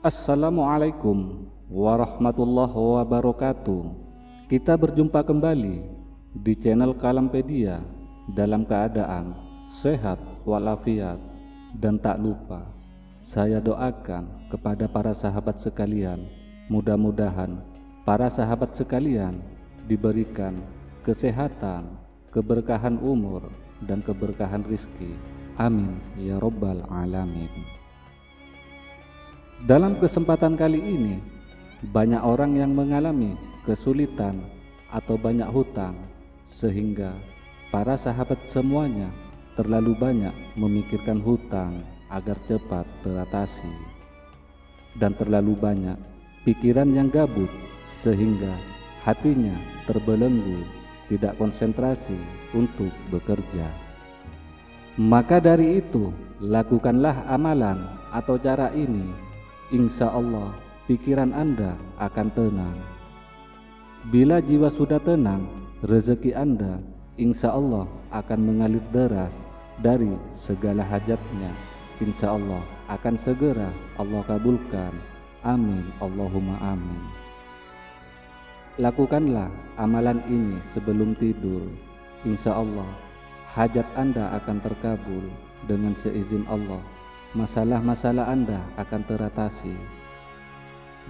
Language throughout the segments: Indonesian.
Assalamualaikum warahmatullahi wabarakatuh. Kita berjumpa kembali di channel Kalampedia dalam keadaan sehat walafiat, dan tak lupa saya doakan kepada para sahabat sekalian, mudah-mudahan para sahabat sekalian diberikan kesehatan, keberkahan umur, dan keberkahan rizki. Amin ya rabbal alamin. Dalam kesempatan kali ini, banyak orang yang mengalami kesulitan atau banyak hutang, sehingga para sahabat semuanya terlalu banyak memikirkan hutang agar cepat teratasi, dan terlalu banyak pikiran yang gabut sehingga hatinya terbelenggu, tidak konsentrasi untuk bekerja. Maka dari itu, lakukanlah amalan atau cara ini. Insya Allah pikiran Anda akan tenang. Bila jiwa sudah tenang, rezeki Anda insya Allah akan mengalir deras dari segala hajatnya. Insya Allah akan segera Allah kabulkan. Amin Allahumma amin. Lakukanlah amalan ini sebelum tidur. Insya Allah hajat Anda akan terkabul dengan seizin Allah. Masalah-masalah Anda akan teratasi.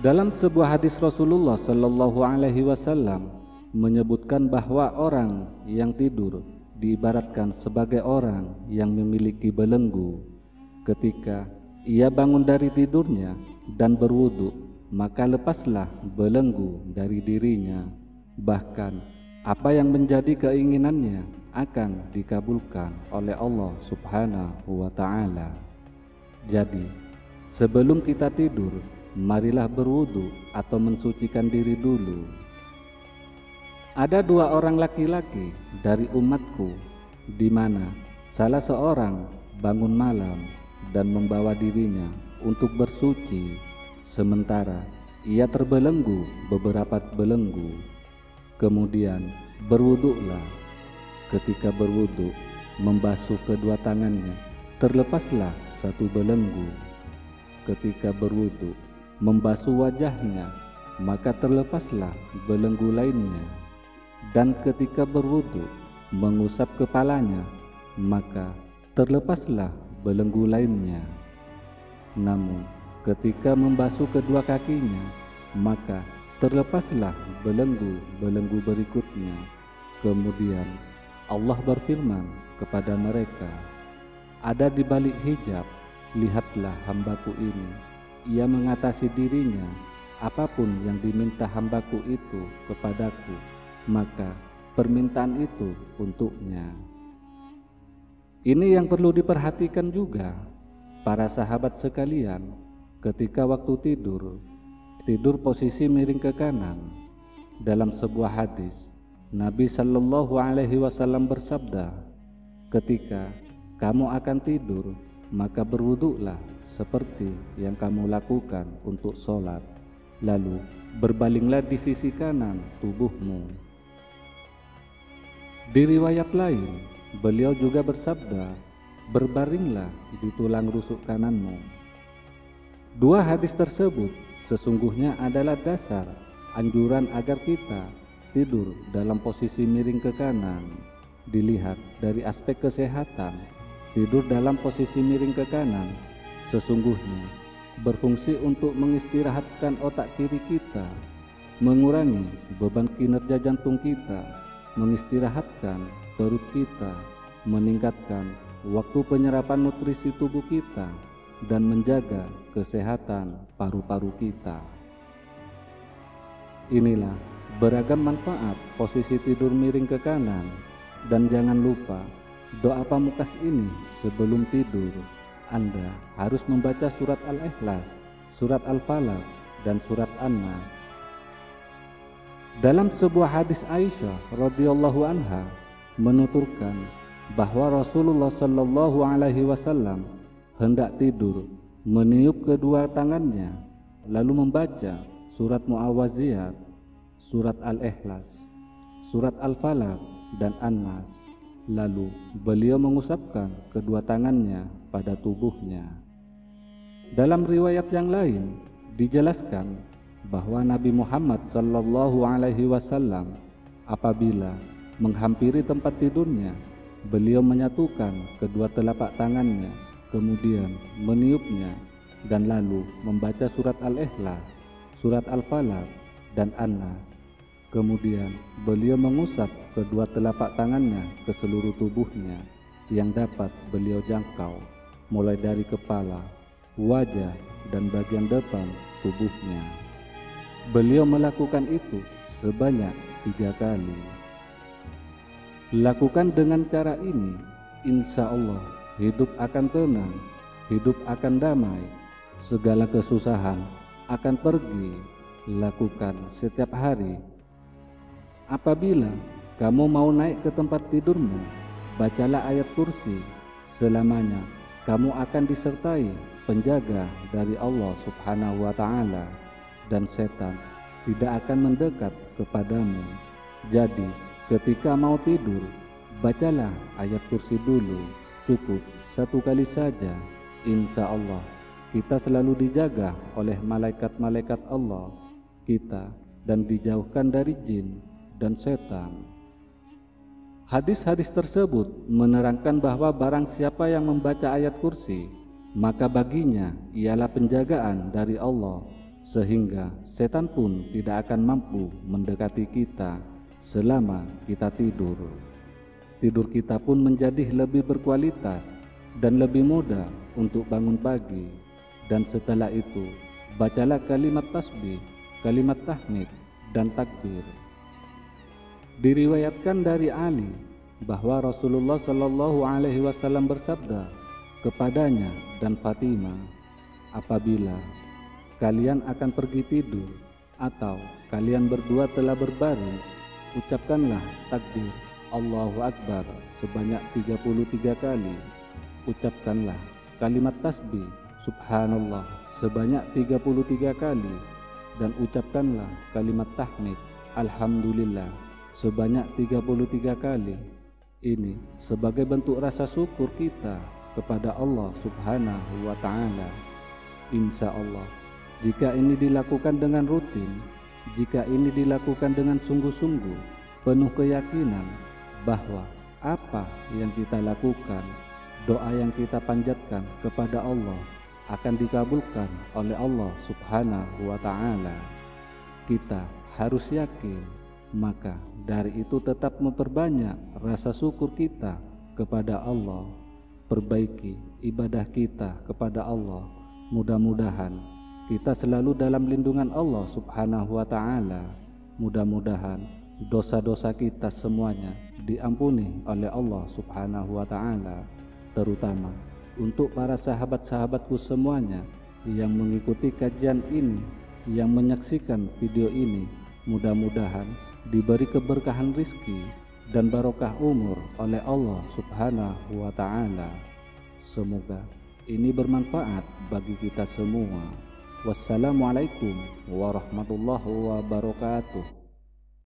Dalam sebuah hadis Rasulullah Sallallahu Alaihi Wasallam menyebutkan bahwa orang yang tidur diibaratkan sebagai orang yang memiliki belenggu. Ketika ia bangun dari tidurnya dan berwudu, maka lepaslah belenggu dari dirinya. Bahkan apa yang menjadi keinginannya akan dikabulkan oleh Allah Subhanahu wa Ta'ala. Jadi, sebelum kita tidur, marilah berwudu atau mensucikan diri dulu. Ada dua orang laki-laki dari umatku, di mana salah seorang bangun malam dan membawa dirinya untuk bersuci, sementara ia terbelenggu beberapa belenggu. Kemudian berwudulah. Ketika berwudu, membasuh kedua tangannya, terlepaslah satu belenggu. Ketika berwudu, membasuh wajahnya, maka terlepaslah belenggu lainnya. Dan ketika berwudu, mengusap kepalanya, maka terlepaslah belenggu lainnya. Namun ketika membasuh kedua kakinya, maka terlepaslah belenggu-belenggu berikutnya. Kemudian Allah berfirman kepada mereka, ada di balik hijab, lihatlah hambaku ini. Ia mengatasi dirinya, apapun yang diminta hambaku itu kepadaku, maka permintaan itu untuknya. Ini yang perlu diperhatikan juga, para sahabat sekalian, ketika waktu tidur posisi miring ke kanan. Dalam sebuah hadis, Nabi Sallallahu Alaihi Wasallam bersabda, ketika kamu akan tidur, maka berwuduklah seperti yang kamu lakukan untuk sholat, lalu berbalinglah di sisi kanan tubuhmu. Di riwayat lain, beliau juga bersabda, berbaringlah di tulang rusuk kananmu. Dua hadis tersebut sesungguhnya adalah dasar anjuran agar kita tidur dalam posisi miring ke kanan. Dilihat dari aspek kesehatan, tidur dalam posisi miring ke kanan sesungguhnya berfungsi untuk mengistirahatkan otak kiri kita, mengurangi beban kinerja jantung kita, mengistirahatkan perut kita, meningkatkan waktu penyerapan nutrisi tubuh kita, dan menjaga kesehatan paru-paru kita. Inilah beragam manfaat posisi tidur miring ke kanan. Dan jangan lupa, doa pamungkas ini sebelum tidur, Anda harus membaca surat Al-Ikhlas, surat Al-Falaq, dan surat An-Nas. Dalam sebuah hadis Aisyah radhiyallahu anha menuturkan bahwa Rasulullah Sallallahu Alaihi Wasallam hendak tidur, meniup kedua tangannya, lalu membaca surat Muawwaziyat, surat Al-Ikhlas, surat Al-Falaq, dan An-Nas. Lalu beliau mengusapkan kedua tangannya pada tubuhnya. Dalam riwayat yang lain Dijelaskan bahwa Nabi Muhammad sallallahu alaihi wasallam apabila menghampiri tempat tidurnya, beliau menyatukan kedua telapak tangannya, kemudian meniupnya, dan lalu membaca surat Al-Ikhlas, surat Al-Falaq, dan An-Nas. Kemudian beliau mengusap kedua telapak tangannya ke seluruh tubuhnya yang dapat beliau jangkau, mulai dari kepala, wajah, dan bagian depan tubuhnya. Beliau melakukan itu sebanyak 3 kali. Lakukan dengan cara ini, insya Allah hidup akan tenang, hidup akan damai, segala kesusahan akan pergi. Lakukan setiap hari. Apabila kamu mau naik ke tempat tidurmu, bacalah ayat kursi. Selamanya kamu akan disertai penjaga dari Allah Subhanahu wa Ta'ala, dan setan tidak akan mendekat kepadamu. Jadi ketika mau tidur, bacalah ayat kursi dulu, cukup 1 kali saja. Insya Allah kita selalu dijaga oleh malaikat-malaikat Allah kita dan dijauhkan dari jin dan setan. Hadis-hadis tersebut menerangkan bahwa barang siapa yang membaca ayat kursi, maka baginya ialah penjagaan dari Allah, sehingga setan pun tidak akan mampu mendekati kita selama kita tidur. Tidur kita pun menjadi lebih berkualitas dan lebih mudah untuk bangun pagi. Dan setelah itu, bacalah kalimat tasbih, kalimat tahmid, dan takbir. Diriwayatkan dari Ali bahwa Rasulullah Shallallahu Alaihi Wasallam bersabda kepadanya dan Fatimah, apabila kalian akan pergi tidur atau kalian berdua telah berbaring, ucapkanlah takbir Allahu Akbar sebanyak 33 kali. Ucapkanlah kalimat tasbih Subhanallah sebanyak 33 kali, dan ucapkanlah kalimat tahmid Alhamdulillah sebanyak 33 kali. Ini sebagai bentuk rasa syukur kita kepada Allah Subhanahu wa Ta'ala. Insya Allah, jika ini dilakukan dengan rutin, jika ini dilakukan dengan sungguh-sungguh, penuh keyakinan bahwa apa yang kita lakukan, doa yang kita panjatkan kepada Allah akan dikabulkan oleh Allah Subhanahu wa Ta'ala. Kita harus yakin, maka dari itu tetap memperbanyak rasa syukur kita kepada Allah. Perbaiki ibadah kita kepada Allah. Mudah-mudahan kita selalu dalam lindungan Allah Subhanahu wa Ta'ala. Mudah-mudahan dosa-dosa kita semuanya diampuni oleh Allah Subhanahu wa Ta'ala, terutama untuk para sahabat-sahabatku semuanya yang mengikuti kajian ini, yang menyaksikan video ini. Mudah-mudahan diberi keberkahan rizki dan barokah umur oleh Allah Subhanahu wa Ta'ala. Semoga ini bermanfaat bagi kita semua. Wassalamualaikum warahmatullahi wabarakatuh.